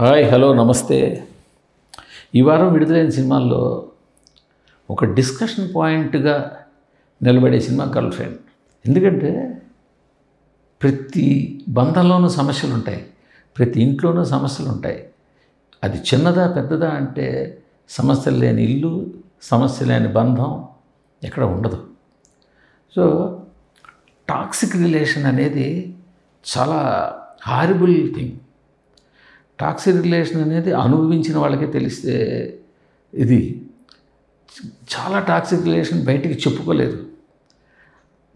Hi hello నమస్తే. ఈ వారం విడుదలైన సినిమాల్లో ఒక డిస్కషన్ పాయింట్గా నిలబడే సినిమా గర్ల్ ఫ్రెండ్. ఎందుకంటే ప్రతి బంధంలోనూ సమస్యలు ఉంటాయి, ప్రతి ఇంట్లోనూ సమస్యలు ఉంటాయి. అది చిన్నదా పెద్దదా అంటే సమస్యలు లేని ఇల్లు, సమస్య లేని బంధం ఎక్కడ ఉండదు. సో టాక్సిక్ రిలేషన్ అనేది చాలా హారిబుల్ థింగ్. టాక్సిక్ రిలేషన్ అనేది అనుభవించిన వాళ్ళకే తెలిస్తే ఇది చాలా టాక్సిక్ రిలేషన్ బయటికి చెప్పుకోలేదు.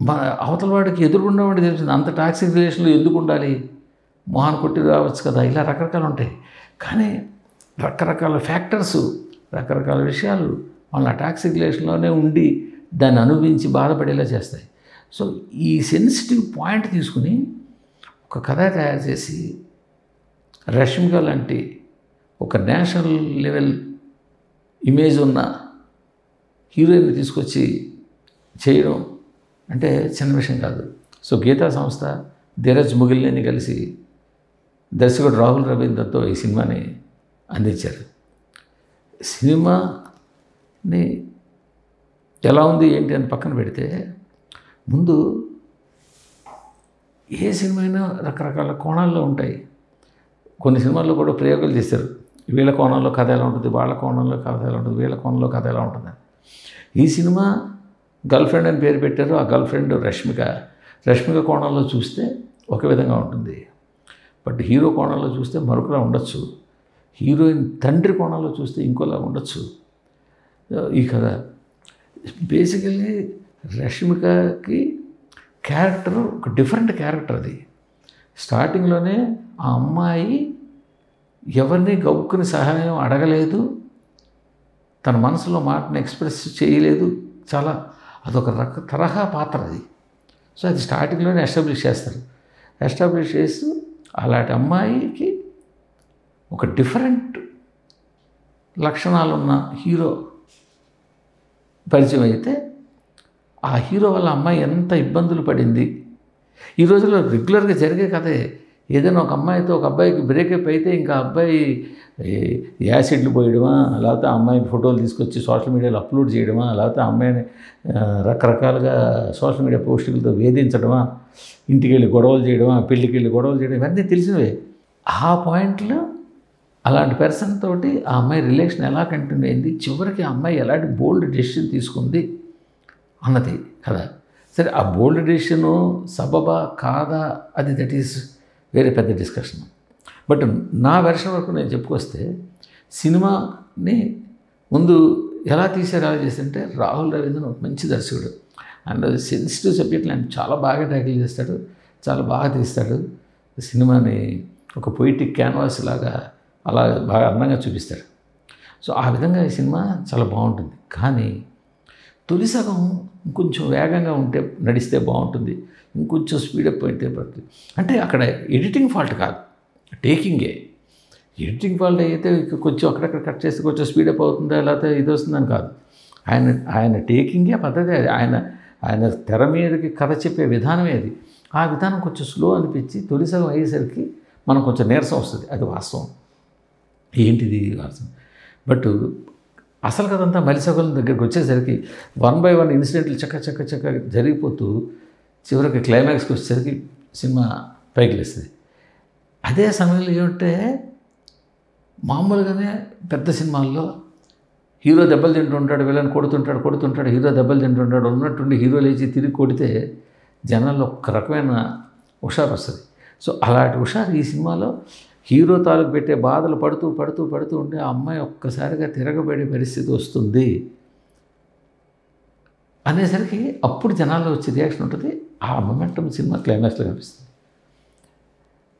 మన అవతల వాడికి ఎదురుగుండా వాడికి తెలిసింది అంత టాక్సిక్ రిలేషన్లో ఎందుకు ఉండాలి, మొహాన్ కొట్టి రావచ్చు కదా, ఇలా రకరకాలు ఉంటాయి. కానీ రకరకాల ఫ్యాక్టర్స్, రకరకాల విషయాలు వాళ్ళ టాక్సిక్ రిలేషన్లోనే ఉండి దాన్ని అనుభవించి బాధపడేలా చేస్తాయి. సో ఈ సెన్సిటివ్ పాయింట్ తీసుకుని ఒక కథ తయారు చేసి రష్మిక లాంటి ఒక నేషనల్ లెవెల్ ఇమేజ్ ఉన్న హీరోయిన్ని తీసుకొచ్చి చేయడం అంటే చిన్న విషయం కాదు. సో గీతా సంస్థ, ధీరజ్ ముగిల్నేని కలిసి దర్శకుడు రాహుల్ రవీంద్రతో ఈ సినిమాని అందించారు. సినిమాని ఎలా ఉంది ఏంటి అని పక్కన పెడితే, ముందు ఏ సినిమా అయినా రకరకాల కోణాల్లో ఉంటాయి. కొన్ని సినిమాల్లో కూడా ప్రయోగాలు చేశారు. వీళ్ళ కోణంలో కథ ఎలా ఉంటుంది, వాళ్ళ కోణంలో కథ ఎలా ఉంటుంది, వీళ్ళ కోణంలో కథ ఎలా ఉంటుంది. ఈ సినిమా గర్ల్ ఫ్రెండ్ అని పేరు పెట్టారు. ఆ గర్ల్ ఫ్రెండ్ రష్మిక కోణంలో చూస్తే ఒక విధంగా ఉంటుంది, బట్ హీరో కోణంలో చూస్తే మరొకలా ఉండొచ్చు, హీరోయిన్ తండ్రి కోణంలో చూస్తే ఇంకోలా ఉండొచ్చు. ఈ కథ బేసికల్లీ రష్మికకి క్యారెక్టర్ ఒక డిఫరెంట్ క్యారెక్టర్. అది స్టార్టింగ్లోనే ఆ అమ్మాయి ఎవరిని గౌక్కుని సహాయం అడగలేదు, తన మనసులో మాటను ఎక్స్ప్రెస్ చేయలేదు. చాలా అదొక తరహా పాత్ర అది. సో అది స్టార్టింగ్లోనే ఎస్టాబ్లిష్ చేస్తారు. ఎస్టాబ్లిష్ చేస్తూ అలాంటి అమ్మాయికి ఒక డిఫరెంట్ లక్షణాలున్న హీరో పరిచయం అయితే ఆ హీరో వల్ల అమ్మాయి ఎంత ఇబ్బందులు పడింది. ఈ రోజుల్లో రెగ్యులర్గా జరిగే కథే. ఏదైనా ఒక అమ్మాయితో ఒక అబ్బాయికి బ్రేకప్ అయితే ఇంకా అబ్బాయి యాసిడ్లు పోయడమా, లేకపోతే ఆ అమ్మాయి ఫోటోలు తీసుకొచ్చి సోషల్ మీడియాలో అప్లోడ్ చేయడమా, లేకపోతే ఆ అమ్మాయిని రకరకాలుగా సోషల్ మీడియా పోస్టులతో వేధించడమా, ఇంటికి వెళ్ళి గొడవలు చేయడమా, పెళ్ళికి వెళ్ళి గొడవలు చేయడం, ఇవన్నీ తెలిసినవే. ఆ పాయింట్లో అలాంటి పర్సన్ తోటి ఆ అమ్మాయి రిలేషన్ ఎలా కంటిన్యూ అయింది, చివరికి ఆ అమ్మాయి ఎలాంటి బోల్డ్ డెసిషన్ తీసుకుంది అన్నది కదా. సరే, ఆ బోల్డ్ డెసిషను సబబా కాదా అది దట్ ఈస్ వేరే పెద్ద డిస్కషన్. బట్ నా వెర్షన్ వరకు నేను చెప్పుకొస్తే, సినిమాని ముందు ఎలా తీసారు, ఎలా చేస్తుంటే రాహుల్ రవీంద్రన్ ఒక మంచి దర్శకుడు. అండ్ సెన్సిటివ్ సబ్జెక్ట్ని ఆయన చాలా బాగా ట్యాకిల్ చేస్తాడు, చాలా బాగా తీస్తాడు. సినిమాని ఒక పొయిటిక్ క్యాన్వాస్ లాగా అలా బాగా అందంగా చూపిస్తాడు. సో ఆ విధంగా ఈ సినిమా చాలా బాగుంటుంది. కానీ తొలి సగం ఇంకొంచెం వేగంగా ఉంటే నడిస్తే బాగుంటుంది, ఇంకొంచెం స్పీడప్ అయితే పడుతుంది. అంటే అక్కడ ఎడిటింగ్ ఫాల్ట్ కాదు, టేకింగే. ఎడిటింగ్ ఫాల్ట్ అయితే కొంచెం అక్కడక్కడ కట్ చేస్తే కొంచెం స్పీడప్ అవుతుందా, లేకపోతే ఇది వస్తుందని కాదు. ఆయన టేకింగే పద్ధతి. ఆయన తెర మీదకి కథ చెప్పే విధానమే అది. ఆ విధానం కొంచెం స్లో అనిపించి తొలి సగం అయ్యేసరికి మనకు కొంచెం నీరసం వస్తుంది. అది వాస్తవం. ఏంటిది వాస్తవం. బట్ అసలు కదంతా మలిసగలం దగ్గరికి వచ్చేసరికి 1 by 1 ఇన్సిడెంట్లు చక్క జరిగిపోతూ చివరికి క్లైమాక్స్కి వచ్చేసరికి సినిమా పైకి లేస్తుంది. అదే సమయంలో ఏమంటే, మామూలుగానే పెద్ద సినిమాల్లో హీరో దెబ్బలు తింటుంటాడు, విలన్ కొడుతుంటాడు, హీరో దెబ్బలు తింటుంటాడు, ఉన్నట్టుండి హీరో లేచి తిరిగి కొడితే జనాల్లో ఒక రకమైన హుషారు వస్తుంది. సో అలాంటి హుషారు ఈ సినిమాలో హీరో తాలూకు పెట్టే బాధలు పడుతూ ఉంటే ఆ అమ్మాయి ఒక్కసారిగా తిరగబడే పరిస్థితి వస్తుంది అనేసరికి అప్పుడు జనాల్లో వచ్చే రియాక్షన్ ఉంటుంది. ఆ మొమెంటం సినిమా క్లైమాక్స్లో కనిపిస్తుంది.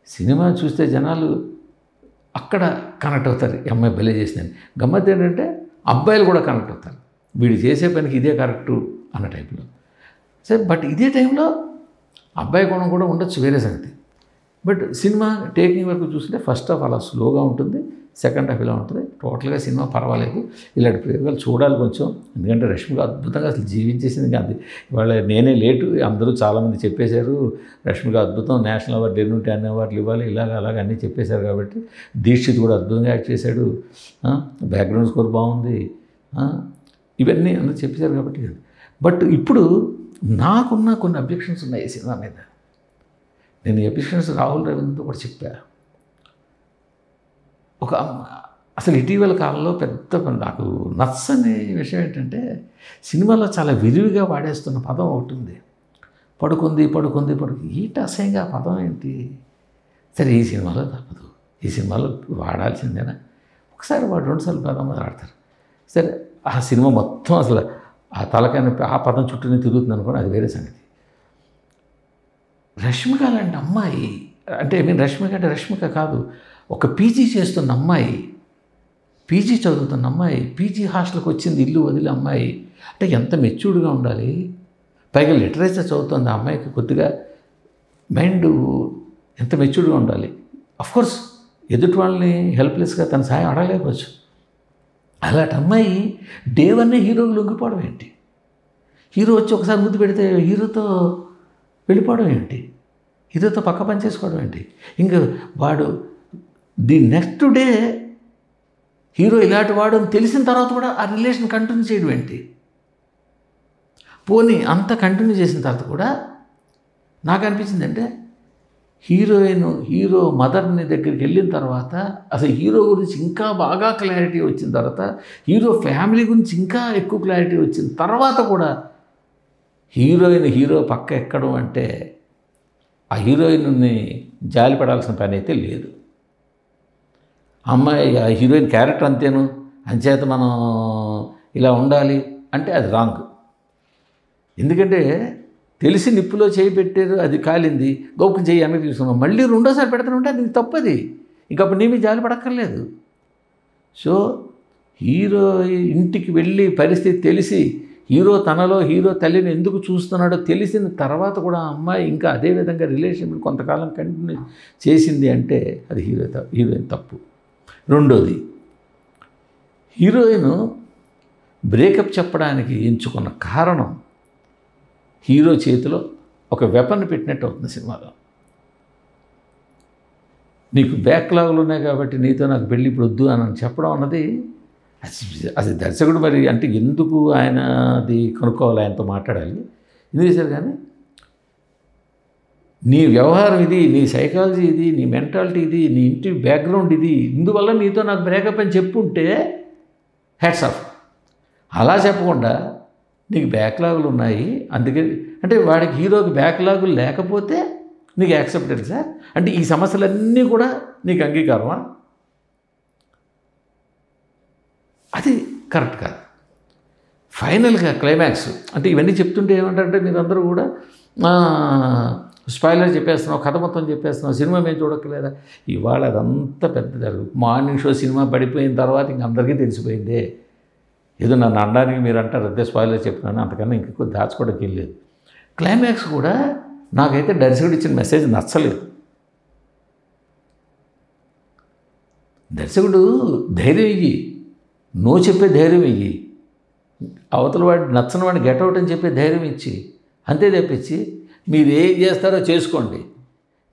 సినిమా చూస్తే జనాలు అక్కడ కనెక్ట్ అవుతారు, ఈ అమ్మాయి భలే చేసిందని. గమ్మత్ ఏంటంటే అబ్బాయిలు కూడా కనెక్ట్ అవుతారు, వీడు చేసే పనికి ఇదే కరెక్టు అన్న టైప్లో. సరే, బట్ ఇదే టైంలో అబ్బాయి కోణం కూడా ఉండొచ్చు, వేరే సంగతి. బట్ సినిమా టేకింగ్ వరకు చూస్తుంటే ఫస్ట్ హాఫ్ అలా స్లోగా ఉంటుంది, సెకండ్ హాఫ్ ఇలా ఉంటుంది. టోటల్గా సినిమా పర్వాలేదు. ఇలాంటి ప్రయోగాలు చూడాలి కొంచెం. ఎందుకంటే రష్మిక అద్భుతంగా అసలు జీవించేసింది కాదు. ఇవాళ నేనే లేటు, అందరూ చాలామంది చెప్పేశారు రష్మిక అద్భుతం, నేషనల్ అవార్డు 10 అవార్డులు ఇవ్వాలి, అలాగ అన్నీ చెప్పేశారు. కాబట్టి దీక్షిత్ కూడా అద్భుతంగా యాక్ట్ చేశాడు, బ్యాక్గ్రౌండ్ స్కోర్ బాగుంది, ఇవన్నీ అందరూ చెప్పేశారు. కాబట్టి బట్ ఇప్పుడు నాకున్న కొన్ని అబ్జెక్షన్స్ ఉన్నాయి ఈ సినిమా మీద. నేను ఈ అబ్జెక్షన్స్ రాహుల్ రవీంద్రతో కూడా చెప్పా. అసలు ఇటీవల కాలంలో పెద్ద నాకు నచ్చని విషయం ఏంటంటే, సినిమాలో చాలా విరివిగా వాడేస్తున్న పదం ఒకటి ఉంది. పడుకుంది. ఏంటి అసహ్యంగా ఆ పదం ఏంటి? సరే ఈ సినిమాలో తప్పదు, ఈ సినిమాలో వాడాల్సిందేనా? ఒకసారి వాడు 2 సార్లు పదం వాడతారు. సరే ఆ సినిమా మొత్తం అసలు ఆ తలకాయ ఆ పదం చుట్టూనే తిరుగుతుంది అనుకోండి, అది వేరే సంగతి. రష్మిక లాంటి అమ్మాయి అంటే రష్మిక అంటే రష్మిక కాదు, ఒక పీజీ చేస్తున్న అమ్మాయి, పీజీ చదువుతున్న అమ్మాయి, పీజీ హాస్టల్కి వచ్చింది ఇల్లు వదిలే అమ్మాయి అంటే ఎంత మెచ్యూర్డ్గా ఉండాలి. పైగా లిటరేచర్ చదువుతుంది ఆ అమ్మాయికి, కొద్దిగా మైండ్ ఎంత మెచ్యూర్డ్గా ఉండాలి. అఫ్కోర్స్ ఎదుటి వాళ్ళని హెల్ప్లెస్గా తన సాయం అడగలేకపోవచ్చు. అలాంటి అమ్మాయి డే 1 హీరోకి లొంగిపోవడం ఏంటి? హీరో వచ్చి ఒకసారి ముద్దు పెడితే హీరోతో వెళ్ళిపోవడం ఏంటి? హీరోతో పక్క పని చేసుకోవడం ఏంటి? ఇంకా వాడు నెక్స్ట్ డే హీరో ఇలాంటి వాడు అని తెలిసిన తర్వాత కూడా ఆ రిలేషన్ కంటిన్యూ చేయడం ఏంటి? పోనీ అంత కంటిన్యూ చేసిన తర్వాత కూడా నాకు అనిపించింది అంటే, హీరో మదర్ని దగ్గరికి వెళ్ళిన తర్వాత అసలు హీరో గురించి ఇంకా బాగా క్లారిటీ వచ్చిన తర్వాత, హీరో ఫ్యామిలీ గురించి ఇంకా ఎక్కువ క్లారిటీ వచ్చిన తర్వాత కూడా హీరో పక్క ఎక్కడం అంటే ఆ హీరోయిన్ని జాలిపడాల్సిన పని అయితే లేదు. అమ్మాయి ఆ హీరోయిన్ క్యారెక్టర్ అంతేను, అంచేత మనం ఇలా ఉండాలి అంటే అది రాంగ్. ఎందుకంటే తెలిసి నిప్పులో చేయి పెట్టారు, అది కాలింది, గౌకు చేయి అన్నది తీసుకున్నాం, మళ్ళీ 2వ సారి పెడతానంటే అది తప్పది. ఇంకప్పుడు నీ మీద జాలి పడక్కర్లేదు. సో హీరో ఇంటికి వెళ్ళి పరిస్థితి తెలిసి హీరో తల్లిని ఎందుకు చూస్తున్నాడో తెలిసిన తర్వాత కూడా ఆ అమ్మాయి ఇంకా అదే విధంగా రిలేషన్ కొంతకాలం కంటిన్యూ చేసింది అంటే అది హీరోయిన్ తప్పు. రెండోది, హీరోయిన్ బ్రేకప్ చెప్పడానికి ఎంచుకున్న కారణం హీరో చేతిలో ఒక వెపన్ పెట్టినట్టు అవుతుంది సినిమాలో. నీకు బ్యాక్లాగులు ఉన్నాయి కాబట్టి నీతో నాకు పెళ్ళి ఇప్పుడు వద్దు అని చెప్పడం అన్నది అది దర్శకుడు మరి అంటే ఎందుకు ఆయన అది కనుక్కోవాలి, ఆయనతో మాట్లాడాలి, ఎందుకు చేశారు. కానీ నీ వ్యవహారం ఇది, నీ సైకాలజీ ఇది, నీ మెంటాలిటీ ఇది, నీ ఇంటి బ్యాక్గ్రౌండ్ ఇది, ఇందువల్ల నీతో నాకు బ్రేకప్ అని చెప్పుంటే హ్యాట్స్ ఆఫ్. అలా చెప్పకుండా నీకు బ్యాక్లాగులు ఉన్నాయి అందుకే అంటే వాడికి హీరోకి బ్యాక్లాగులు లేకపోతే నీకు యాక్సెప్టెడ్ సార్ అంటే ఈ సమస్యలన్నీ కూడా నీకు అంగీకారమా? అది కరెక్ట్ కాదు. ఫైనల్గా క్లైమాక్స్ అంటే ఇవన్నీ చెప్తుంటే ఏమంటారంటే మీరందరూ కూడా స్పాయిలర్ చెప్పేస్తున్నావు, కథ మొత్తం చెప్పేస్తున్నావు, సినిమా మేము చూడక్కర్లేదా? ఇవాళ అదంతా పెద్ద జరుగు. మార్నింగ్ షో సినిమా పడిపోయిన తర్వాత ఇంక అందరికీ తెలిసిపోయిందే. ఏదో నన్ను అనడానికి మీరు అంటారు అదే స్పాయిలర్ చెప్తున్నాను, అంతకన్నా ఇంకెక్కువ దాచుకోవడానికి వెళ్ళలేదు. క్లైమాక్స్ కూడా నాకైతే దర్శకుడు ఇచ్చిన మెసేజ్ నచ్చలేదు. దర్శకుడు ధైర్యం ఇయ్యి, నో చెప్పే ధైర్యం ఇయ్యి, అవతల వాడు నచ్చని వాడిని గెట్అవుట్ అని చెప్పే ధైర్యం ఇచ్చి, అంతే తెప్పించి మీరు ఏం చేస్తారో చేసుకోండి,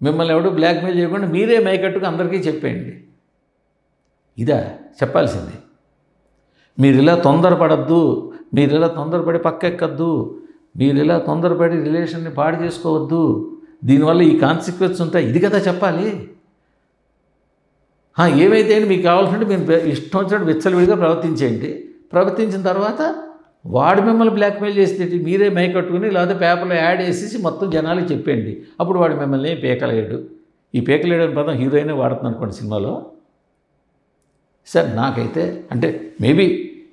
మిమ్మల్ని ఎవడో బ్లాక్మెయిల్ చేయకుండా మీరే మైకట్టుకు అందరికీ చెప్పేయండి. ఇదా చెప్పాల్సింది. మీరు ఇలా తొందరపడద్దు, మీరు ఇలా తొందరపడి పక్కెక్కద్దు, మీరు ఇలా తొందరపడి రిలేషన్ని పాడు చేసుకోవద్దు, దీనివల్ల ఈ కాన్సిక్వెన్స్ ఉంటాయి, ఇది కదా చెప్పాలి. ఏమైతే మీకు కావాల్సింటే మీరు ఇష్టం వచ్చినట్టు విచ్చలవిడిగా ప్రవర్తించేయండి. ప్రవర్తించిన తర్వాత వాడు మిమ్మల్ని బ్లాక్మెయిల్ చేసేటి మీరే మైకట్టుకుని లేకపోతే పేపర్లో యాడ్ వేసేసి మొత్తం జనాలకి చెప్పండి. అప్పుడు వాడు మిమ్మల్ని పీకలేడు. ఈ పీకలేడు అనే పదం హీరోయినే వాడుతుంది అనుకోండి సినిమాలో. సార్ నాకైతే అంటే మేబీ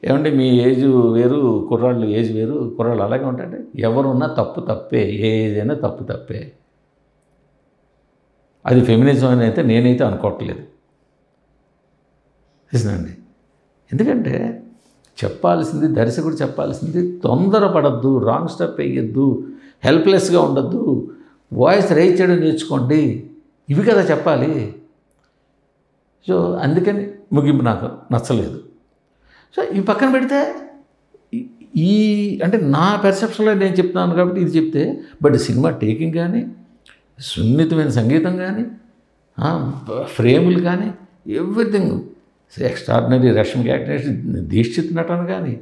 ఏమంటే మీ ఏజ్ వేరు, కుర్రాళ్ళు ఏజ్ వేరు, కుర్రాళ్ళు అలాగే ఉంటాయంటే ఎవరున్నా తప్పే, ఏ ఏజ్ అయినా తప్పే. అది ఫెమినిజం అని అయితే నేనైతే అనుకోవట్లేదు. చూసినండి, ఎందుకంటే చెప్పాల్సింది దర్శకుడు చెప్పాల్సింది తొందరపడద్దు, రాంగ్ స్టెప్ వేయద్దు, హెల్ప్లెస్గా ఉండద్దు, వాయిస్ రైజ్ చేయడం నేర్చుకోండి, ఇవి కదా చెప్పాలి. సో అందుకని ముగింపు నాకు నచ్చలేదు. సో ఈ పక్కన పెడితే ఈ అంటే నా పెర్సెప్షన్లో నేను చెప్తున్నాను కాబట్టి ఇది చెప్తే, బట్ సినిమా టేకింగ్ కానీ, సున్నితమైన సంగీతం కానీ, ఫ్రేములు కానీ, everything extraordinary. Rashmika actor, Dikshit నటన కానీ,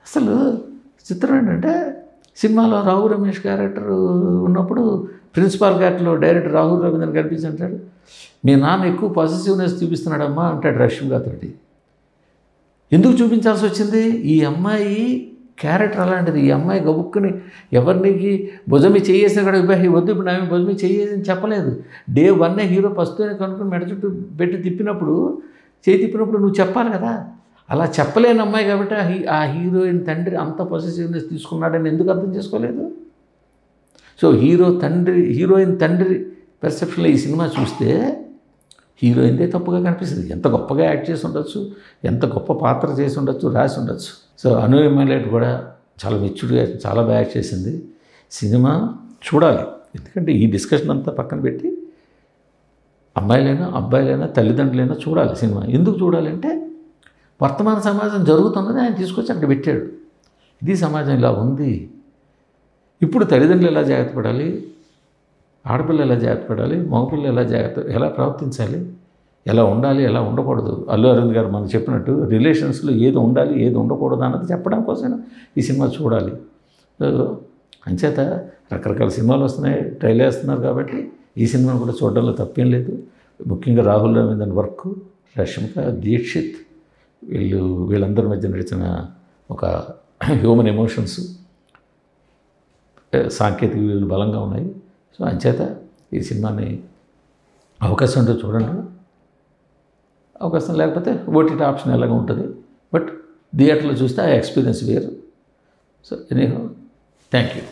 అసలు చిత్రం ఏంటంటే సినిమాలో రావు రమేష్ క్యారెక్టర్ ఉన్నప్పుడు ప్రిన్సిపాల్ క్యారెక్టర్లో డైరెక్టర్ రాహుల్ రవీంద్రన్ కనిపించి అంటాడు, మీ నాన్న ఎక్కువ పాజిటివ్నెస్ చూపిస్తున్నాడమ్మా అంటాడు రష్మికతోటి. ఎందుకు చూపించాల్సి వచ్చింది? ఈ అమ్మాయి క్యారెక్టర్ అలాంటిది. ఈ అమ్మాయి గబుక్కుని ఎవరికి భుజమి చేయేసిన కూడా వద్దు, ఇప్పుడు నా భుజమి చేయేసి చెప్పలేదు. డే 1 హీరో పస్తునే కనుక్కొని మెడ చుట్టూ పెట్టి తిప్పినప్పుడు, చేయి తిప్పినప్పుడు నువ్వు చెప్పాలి కదా. అలా చెప్పలేని అమ్మాయి కాబట్టి ఆ హీరోయిన్ తండ్రి అంత పొసెసివ్నెస్ తీసుకున్నాడని ఎందుకు అర్థం చేసుకోలేదు? సో హీరోయిన్ తండ్రి పెర్సెప్షన్లో ఈ సినిమా చూస్తే హీరోయిన్దే తప్పుగా కనిపిస్తుంది. ఎంత గొప్పగా యాక్ట్ చేసి ఉండొచ్చు, ఎంత గొప్ప పాత్ర చేసి ఉండొచ్చు, రాసి ఉండొచ్చు. సో అను ఎమ్మెల్యేట్ కూడా చాలా మెచ్యూర్గా చాలా బాగా యాక్ట్ చేసింది. సినిమా చూడాలి. ఎందుకంటే ఈ డిస్కషన్ అంతా పక్కన పెట్టి అమ్మాయిలైనా అబ్బాయిలైనా తల్లిదండ్రులైనా చూడాలి సినిమా. ఎందుకు చూడాలి అంటే వర్తమాన సమాజం జరుగుతున్నది ఆయన తీసుకొచ్చి అక్కడ పెట్టాడు. ఇది సమాజం ఇలా ఉంది. ఇప్పుడు తల్లిదండ్రులు ఎలా జాగ్రత్త పడాలి, ఆడపిల్ల ఎలా జాగ్రత్త పడాలి, మగపిల్ల ఎలా ప్రవర్తించాలి, ఎలా ఉండాలి, ఎలా ఉండకూడదు. అల్లు అరవింద్ గారు మనం చెప్పినట్టు రిలేషన్స్లో ఏది ఉండాలి, ఏది ఉండకూడదు అన్నది చెప్పడం కోసం ఈ సినిమా చూడాలి. అంచేత రకరకాల సినిమాలు వస్తున్నాయి, ట్రైలర్ వేస్తున్నారు కాబట్టి ఈ సినిమాను కూడా చూడడంలో తప్పేం లేదు. ముఖ్యంగా రాహుల్ రవీంద్రన్ వర్క్, రష్మిక, దీక్షిత్ వీళ్ళందరి మధ్య నడిచిన ఒక హ్యూమన్ ఎమోషన్స్, సాంకేతిక విలువలు బలంగా ఉన్నాయి. సో అంచేత ఈ సినిమాని అవకాశం ఉంటే చూడండి. అవకాశం లేకపోతే ఓటీటీ ఆప్షన్ ఎలాగ ఉంటుంది, బట్ థియేటర్లో చూస్తే ఆ ఎక్స్పీరియన్స్ వేరు. So anyhow, thank you.